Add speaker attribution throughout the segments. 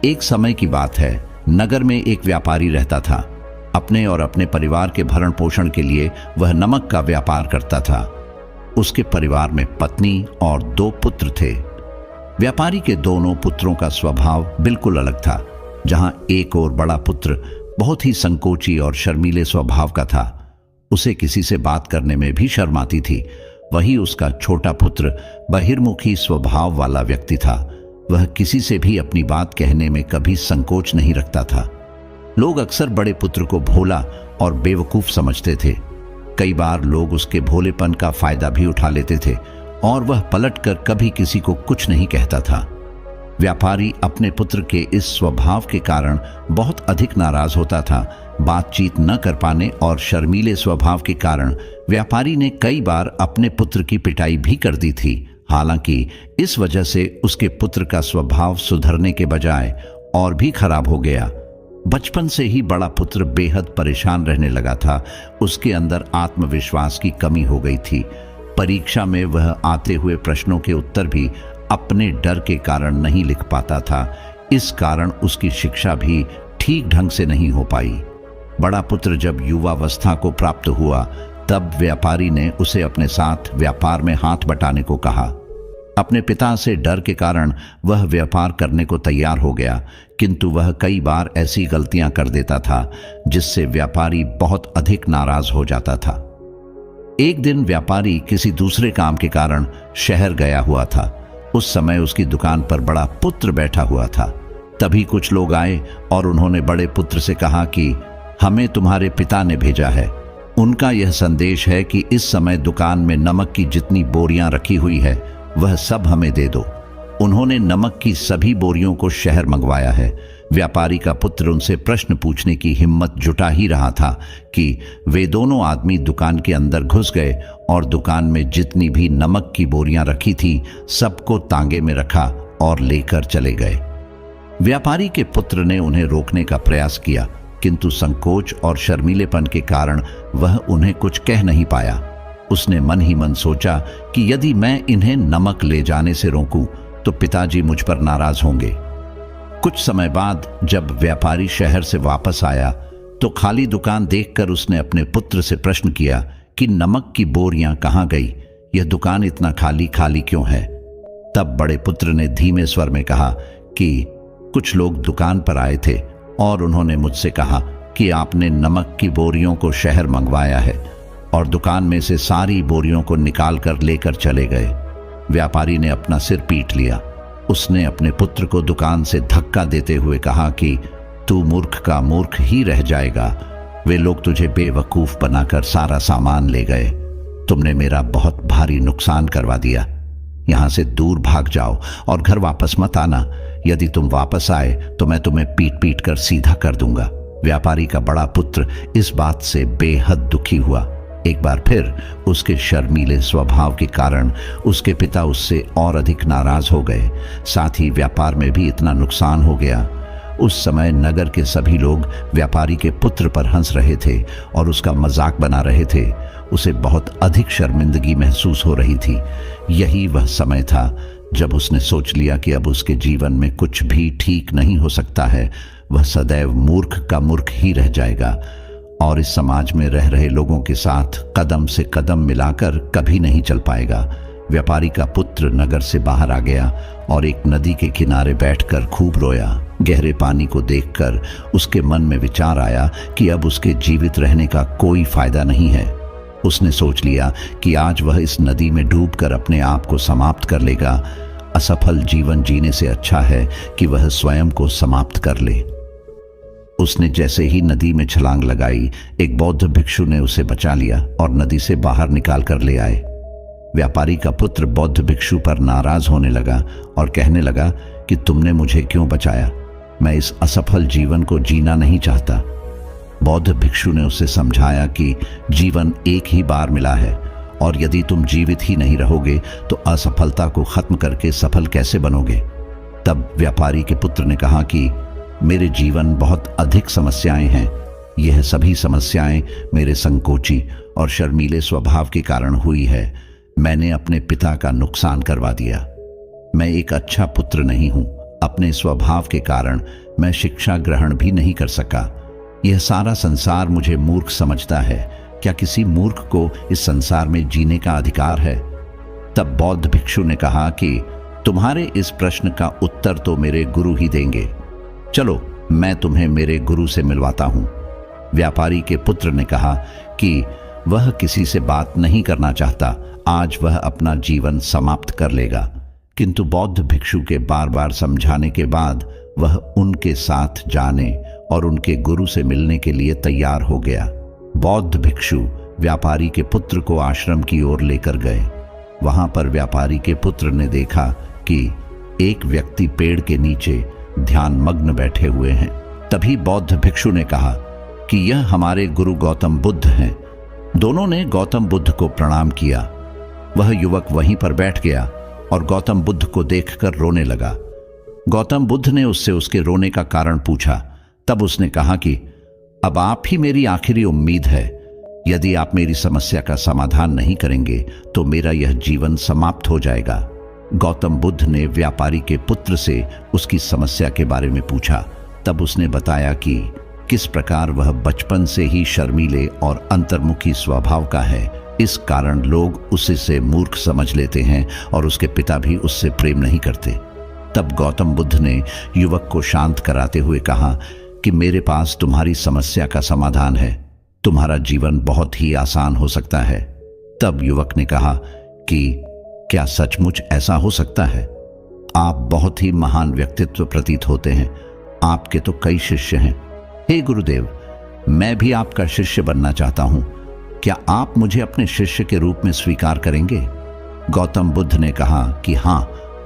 Speaker 1: एक समय की बात है। नगर में एक व्यापारी रहता था। अपने और अपने परिवार के भरण पोषण के लिए वह नमक का व्यापार करता था। उसके परिवार में पत्नी और 2 पुत्र थे। व्यापारी के दोनों पुत्रों का स्वभाव बिल्कुल अलग था। जहां एक और बड़ा पुत्र बहुत ही संकोची और शर्मीले स्वभाव का था, उसे किसी से बात करने में भी शर्म आती थी, वही उसका छोटा पुत्र बहिर्मुखी स्वभाव वाला व्यक्ति था। वह किसी से भी अपनी बात कहने में कभी संकोच नहीं रखता था। लोग अक्सर बड़े पुत्र को भोला और बेवकूफ समझते थे। कई बार लोग उसके भोलेपन का फायदा भी उठा लेते थे और वह पलटकर कभी किसी को कुछ नहीं कहता था। व्यापारी अपने पुत्र के इस स्वभाव के कारण बहुत अधिक नाराज होता था। बातचीत न कर पाने और शर्मीले स्वभाव के कारण व्यापारी ने कई बार अपने पुत्र की पिटाई भी कर दी थी। हालांकि इस वजह से उसके पुत्र का स्वभाव सुधरने के बजाय और भी खराब हो गया। बचपन से ही बड़ा पुत्र बेहद परेशान रहने लगा था। उसके अंदर आत्मविश्वास की कमी हो गई थी। परीक्षा में वह आते हुए प्रश्नों के उत्तर भी अपने डर के कारण नहीं लिख पाता था। इस कारण उसकी शिक्षा भी ठीक ढंग से नहीं हो पाई। बड़ा पुत्र जब युवावस्था को प्राप्त हुआ, तब व्यापारी ने उसे अपने साथ व्यापार में हाथ बटाने को कहा। अपने पिता से डर के कारण वह व्यापार करने को तैयार हो गया, किंतु वह कई बार ऐसी गलतियां कर देता था जिससे व्यापारी बहुत अधिक नाराज हो जाता था। एक दिन व्यापारी किसी दूसरे काम के कारण शहर गया हुआ था। उस समय उसकी दुकान पर बड़ा पुत्र बैठा हुआ था। तभी कुछ लोग आए और उन्होंने बड़े पुत्र से कहा कि हमें तुम्हारे पिता ने भेजा है। उनका यह संदेश है कि इस समय दुकान में नमक की जितनी बोरियां रखी हुई है वह सब हमें दे दो। उन्होंने नमक की सभी बोरियों को शहर मंगवाया है। व्यापारी का पुत्र उनसे प्रश्न पूछने की हिम्मत जुटा ही रहा था कि वे दोनों आदमी दुकान के अंदर घुस गए और दुकान में जितनी भी नमक की बोरियां रखी थी सबको तांगे में रखा और लेकर चले गए। व्यापारी के पुत्र ने उन्हें रोकने का प्रयास किया, किंतु संकोच और शर्मीलेपन के कारण वह उन्हें कुछ कह नहीं पाया। उसने मन ही मन सोचा कि यदि मैं इन्हें नमक ले जाने से रोकूं तो पिताजी मुझ पर नाराज होंगे। कुछ समय बाद जब व्यापारी शहर से वापस आया तो खाली दुकान देखकर उसने अपने पुत्र से प्रश्न किया कि नमक की बोरियां कहां गई? यह दुकान इतना खाली खाली क्यों है? तब बड़े पुत्र ने धीमे स्वर में कहा कि कुछ लोग दुकान पर आए थे और उन्होंने मुझसे कहा कि आपने नमक की बोरियों को शहर मंगवाया है, और दुकान में से सारी बोरियों को निकाल कर लेकर चले गए। व्यापारी ने अपना सिर पीट लिया। उसने अपने पुत्र को दुकान से धक्का देते हुए कहा कि तू मूर्ख का मूर्ख ही रह जाएगा। वे लोग तुझे बेवकूफ बनाकर सारा सामान ले गए। तुमने मेरा बहुत भारी नुकसान करवा दिया। यहां से दूर भाग जाओ और घर वापस मत आना। यदि तुम वापस आए तो मैं तुम्हें पीट पीट कर सीधा कर दूंगा। व्यापारी का बड़ा पुत्र इस बात से बेहद दुखी हुआ। एक बार फिर उसके शर्मीले स्वभाव के कारण उसके पिता उससे और अधिक नाराज हो गए। साथ ही व्यापार में भी इतना नुकसान हो गया। उस समय नगर के सभी लोग व्यापारी के पुत्र पर हंस रहे थे और उसका मजाक बना रहे थे। उसे बहुत अधिक शर्मिंदगी महसूस हो रही थी। यही वह समय था जब उसने सोच लिया कि अब उसके जीवन में कुछ भी ठीक नहीं हो सकता है। वह सदैव मूर्ख का मूर्ख ही रह जाएगा और इस समाज में रह रहे लोगों के साथ कदम से कदम मिलाकर कभी नहीं चल पाएगा। व्यापारी का पुत्र नगर से बाहर आ गया और एक नदी के किनारे बैठकर खूब रोया। गहरे पानी को देखकर उसके मन में विचार आया कि अब उसके जीवित रहने का कोई फायदा नहीं है। उसने सोच लिया कि आज वह इस नदी में डूबकर अपने आप को समाप्त कर लेगा। असफल जीवन जीने से अच्छा है कि वह स्वयं को समाप्त कर ले। उसने जैसे ही नदी में छलांग लगाई, एक बौद्ध भिक्षु ने उसे बचा लिया और नदी से बाहर निकाल कर ले आए। व्यापारी का पुत्र बौद्ध भिक्षु पर नाराज होने लगा और कहने लगा कि तुमने मुझे क्यों बचाया? मैं इस असफल जीवन को जीना नहीं चाहता। बौद्ध भिक्षु ने उसे समझाया कि जीवन एक ही बार मिला है और यदि तुम जीवित ही नहीं रहोगे तो असफलता को खत्म करके सफल कैसे बनोगे? तब व्यापारी के पुत्र ने कहा कि मेरे जीवन बहुत अधिक समस्याएं हैं। यह सभी समस्याएं मेरे संकोची और शर्मीले स्वभाव के कारण हुई है। मैंने अपने पिता का नुकसान करवा दिया। मैं एक अच्छा पुत्र नहीं हूं। अपने स्वभाव के कारण मैं शिक्षा ग्रहण भी नहीं कर सका। यह सारा संसार मुझे मूर्ख समझता है। क्या किसी मूर्ख को इस संसार में जीने का अधिकार है? तब बौद्ध भिक्षु ने कहा कि तुम्हारे इस प्रश्न का उत्तर तो मेरे गुरु ही देंगे। चलो, मैं तुम्हें मेरे गुरु से मिलवाता हूं। व्यापारी के पुत्र ने कहा कि वह किसी से बात नहीं करना चाहता, आज वह अपना जीवन समाप्त कर लेगा। किंतु बौद्ध भिक्षु के बार बार समझाने के बाद वह उनके साथ जाने और उनके गुरु से मिलने के लिए तैयार हो गया। बौद्ध भिक्षु व्यापारी के पुत्र को आश्रम की ओर लेकर गए। वहां पर व्यापारी के पुत्र ने देखा कि एक व्यक्ति पेड़ के नीचे ध्यान मग्न बैठे हुए हैं। तभी बौद्ध भिक्षु ने कहा कि यह हमारे गुरु गौतम बुद्ध हैं। दोनों ने गौतम बुद्ध को प्रणाम किया। वह युवक वहीं पर बैठ गया और गौतम बुद्ध को देखकर रोने लगा। गौतम बुद्ध ने उससे उसके रोने का कारण पूछा। तब उसने कहा कि अब आप ही मेरी आखिरी उम्मीद है। यदि आप मेरी समस्या का समाधान नहीं करेंगे तो मेरा यह जीवन समाप्त हो जाएगा। गौतम बुद्ध ने व्यापारी के पुत्र से उसकी समस्या के बारे में पूछा। तब उसने बताया कि किस प्रकार वह बचपन से ही शर्मीले और अंतर्मुखी स्वभाव का है। इस कारण लोग उसे मूर्ख समझ लेते हैं और उसके पिता भी उससे प्रेम नहीं करते। तब गौतम बुद्ध ने युवक को शांत कराते हुए कहा कि मेरे पास तुम्हारी समस्या का समाधान है। तुम्हारा जीवन बहुत ही आसान हो सकता है। तब युवक ने कहा कि क्या सचमुच ऐसा हो सकता है? आप बहुत ही महान व्यक्तित्व प्रतीत होते हैं। आपके तो कई शिष्य हैं। हे गुरुदेव, मैं भी आपका शिष्य बनना चाहता हूं। क्या आप मुझे अपने शिष्य के रूप में स्वीकार करेंगे? गौतम बुद्ध ने कहा कि हाँ,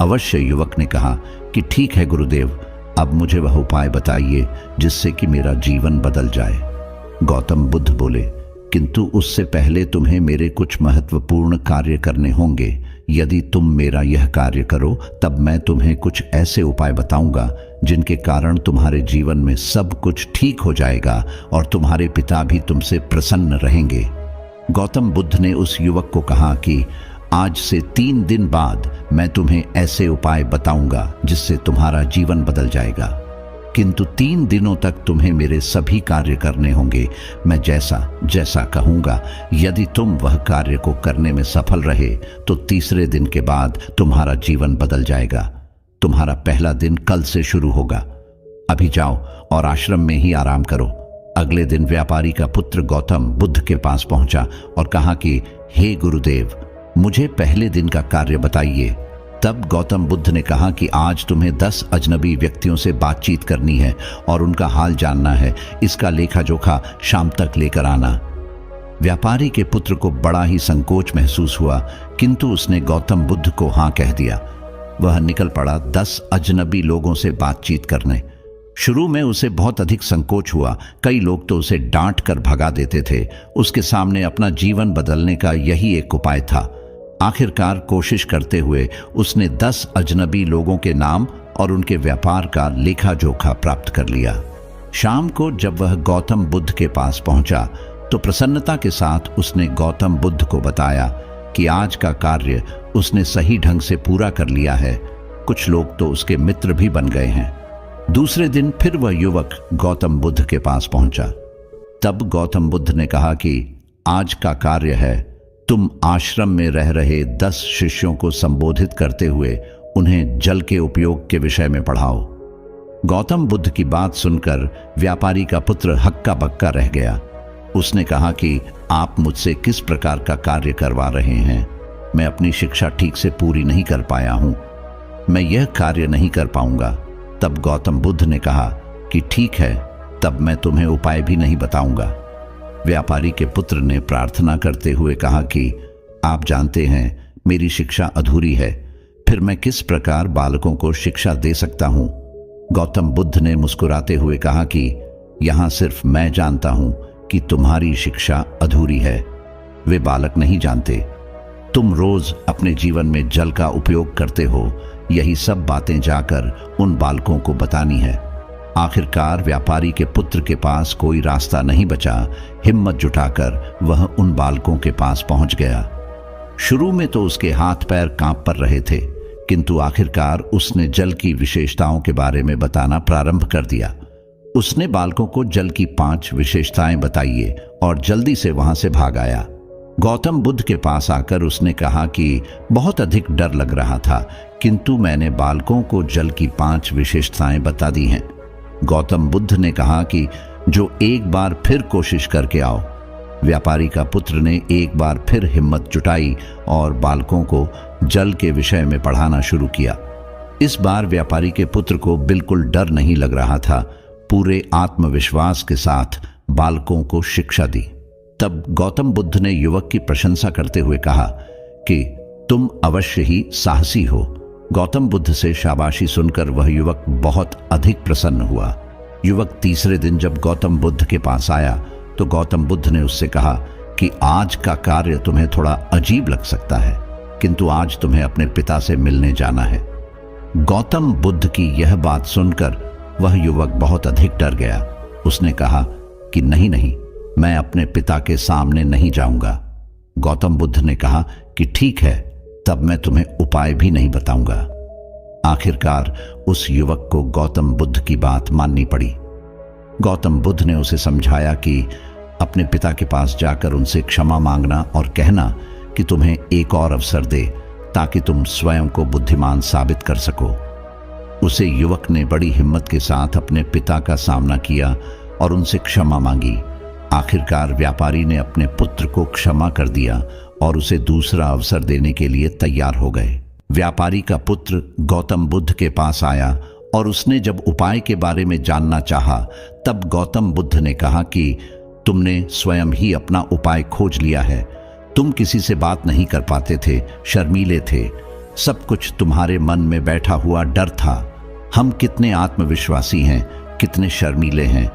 Speaker 1: अवश्य। युवक ने कहा कि ठीक है गुरुदेव, अब मुझे वह उपाय बताइए जिससे कि मेरा जीवन बदल जाए। गौतम बुद्ध बोले, किंतु उससे पहले तुम्हें मेरे कुछ महत्वपूर्ण कार्य करने होंगे। यदि तुम मेरा यह कार्य करो तब मैं तुम्हें कुछ ऐसे उपाय बताऊंगा जिनके कारण तुम्हारे जीवन में सब कुछ ठीक हो जाएगा और तुम्हारे पिता भी तुमसे प्रसन्न रहेंगे। गौतम बुद्ध ने उस युवक को कहा कि आज से 3 दिन बाद मैं तुम्हें ऐसे उपाय बताऊंगा जिससे तुम्हारा जीवन बदल जाएगा, किंतु 3 दिनों तक तुम्हें मेरे सभी कार्य करने होंगे। मैं जैसा जैसा कहूंगा, यदि तुम वह कार्य को करने में सफल रहे तो तीसरे दिन के बाद तुम्हारा जीवन बदल जाएगा। तुम्हारा पहला दिन कल से शुरू होगा। अभी जाओ और आश्रम में ही आराम करो। अगले दिन व्यापारी का पुत्र गौतम बुद्ध के पास पहुंचा और कहा कि हे गुरुदेव, मुझे पहले दिन का कार्य बताइए। तब गौतम बुद्ध ने कहा कि आज तुम्हें 10 अजनबी व्यक्तियों से बातचीत करनी है और उनका हाल जानना है। इसका लेखा जोखा शाम तक लेकर आना। व्यापारी के पुत्र को बड़ा ही संकोच महसूस हुआ, किंतु उसने गौतम बुद्ध को हाँ कह दिया। वह निकल पड़ा 10 अजनबी लोगों से बातचीत करने। शुरू में उसे बहुत अधिक संकोच हुआ। कई लोग तो उसे डांट कर भगा देते थे। उसके सामने अपना जीवन बदलने का यही एक उपाय था। आखिरकार कोशिश करते हुए उसने 10 अजनबी लोगों के नाम और उनके व्यापार का लेखा जोखा प्राप्त कर लिया। शाम को जब वह गौतम बुद्ध के पास पहुंचा तो प्रसन्नता के साथ उसने गौतम बुद्ध को बताया कि आज का कार्य उसने सही ढंग से पूरा कर लिया है। कुछ लोग तो उसके मित्र भी बन गए हैं। दूसरे दिन फिर वह युवक गौतम बुद्ध के पास पहुंचा। तब गौतम बुद्ध ने कहा कि आज का कार्य है, तुम आश्रम में रह रहे 10 शिष्यों को संबोधित करते हुए उन्हें जल के उपयोग के विषय में पढ़ाओ। गौतम बुद्ध की बात सुनकर व्यापारी का पुत्र हक्का बक्का रह गया। उसने कहा कि आप मुझसे किस प्रकार का कार्य करवा रहे हैं? मैं अपनी शिक्षा ठीक से पूरी नहीं कर पाया हूं। मैं यह कार्य नहीं कर पाऊंगा। तब गौतम बुद्ध ने कहा कि ठीक है, तब मैं तुम्हें उपाय भी नहीं बताऊंगा। व्यापारी के पुत्र ने प्रार्थना करते हुए कहा कि आप जानते हैं मेरी शिक्षा अधूरी है, फिर मैं किस प्रकार बालकों को शिक्षा दे सकता हूं? गौतम बुद्ध ने मुस्कुराते हुए कहा कि यहां सिर्फ मैं जानता हूं कि तुम्हारी शिक्षा अधूरी है, वे बालक नहीं जानते। तुम रोज अपने जीवन में जल का उपयोग करते हो, यही सब बातें जाकर उन बालकों को बतानी है। आखिरकार व्यापारी के पुत्र के पास कोई रास्ता नहीं बचा। हिम्मत जुटाकर वह उन बालकों के पास पहुंच गया। शुरू में तो उसके हाथ पैर कांप पर रहे थे, किंतु आखिरकार उसने जल की विशेषताओं के बारे में बताना प्रारंभ कर दिया। उसने बालकों को जल की 5 विशेषताएं बताइए और जल्दी से वहां से भाग आया। गौतम बुद्ध के पास आकर उसने कहा कि बहुत अधिक डर लग रहा था, किंतु मैंने बालकों को जल की 5 विशेषताएं बता दी हैं। गौतम बुद्ध ने कहा कि जो एक बार फिर कोशिश करके आओ। व्यापारी का पुत्र ने एक बार फिर हिम्मत जुटाई और बालकों को जल के विषय में पढ़ाना शुरू किया। इस बार व्यापारी के पुत्र को बिल्कुल डर नहीं लग रहा था, पूरे आत्मविश्वास के साथ बालकों को शिक्षा दी। तब गौतम बुद्ध ने युवक की प्रशंसा करते हुए कहा कि तुम अवश्य ही साहसी हो। गौतम बुद्ध से शाबाशी सुनकर वह युवक बहुत अधिक प्रसन्न हुआ। युवक तीसरे दिन जब गौतम बुद्ध के पास आया तो गौतम बुद्ध ने उससे कहा कि आज का कार्य तुम्हें थोड़ा अजीब लग सकता है, किंतु आज तुम्हें अपने पिता से मिलने जाना है। गौतम बुद्ध की यह बात सुनकर वह युवक बहुत अधिक डर गया। उसने कहा कि नहीं नहीं, मैं अपने पिता के सामने नहीं जाऊंगा। गौतम बुद्ध ने कहा कि ठीक है, तब मैं तुम्हें उपाय भी नहीं बताऊंगा। आखिरकार उस युवक को गौतम बुद्ध की बात माननी पड़ी। गौतम बुद्ध ने उसे समझाया कि अपने पिता के पास जाकर उनसे क्षमा मांगना और कहना कि तुम्हें एक और अवसर दे ताकि तुम स्वयं को बुद्धिमान साबित कर सको। उसे युवक ने बड़ी हिम्मत के साथ अपने पिता का सामना किया और उनसे क्षमा मांगी। आखिरकार व्यापारी ने अपने पुत्र को क्षमा कर दिया और उसे दूसरा अवसर देने के लिए तैयार हो गए। व्यापारी का पुत्र गौतम बुद्ध के पास आया और उसने जब उपाय के बारे में जानना चाहा, तब गौतम बुद्ध ने कहा कि तुमने स्वयं ही अपना उपाय खोज लिया है। तुम किसी से बात नहीं कर पाते थे, शर्मीले थे, सब कुछ तुम्हारे मन में बैठा हुआ डर था। हम कितने आत्मविश्वासी हैं, कितने शर्मीले हैं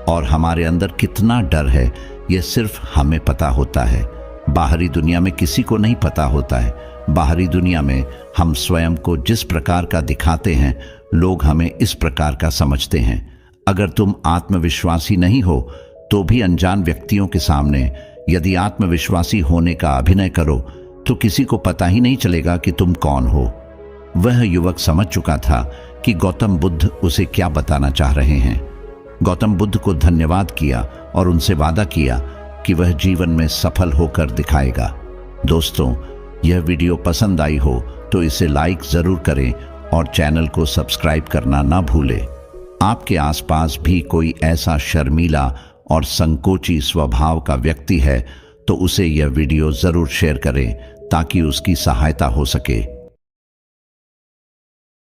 Speaker 1: और हमारे अंदर कितना डर है, यह सिर्फ हमें पता होता है। बाहरी दुनिया में किसी को नहीं पता होता है। बाहरी दुनिया में हम स्वयं को जिस प्रकार का दिखाते हैं, लोग हमें इस प्रकार का समझते हैं। अगर तुम आत्मविश्वासी नहीं हो तो भी अनजान व्यक्तियों के सामने यदि आत्मविश्वासी होने का अभिनय करो तो किसी को पता ही नहीं चलेगा कि तुम कौन हो। वह युवक समझ चुका था कि गौतम बुद्ध उसे क्या बताना चाह रहे हैं। गौतम बुद्ध को धन्यवाद किया और उनसे वादा किया कि वह जीवन में सफल होकर दिखाएगा। दोस्तों, यह वीडियो पसंद आई हो तो इसे लाइक जरूर करें और चैनल को सब्सक्राइब करना ना भूलें। आपके आसपास भी कोई ऐसा शर्मीला और संकोची स्वभाव का व्यक्ति है तो उसे यह वीडियो जरूर शेयर करें ताकि उसकी सहायता हो सके।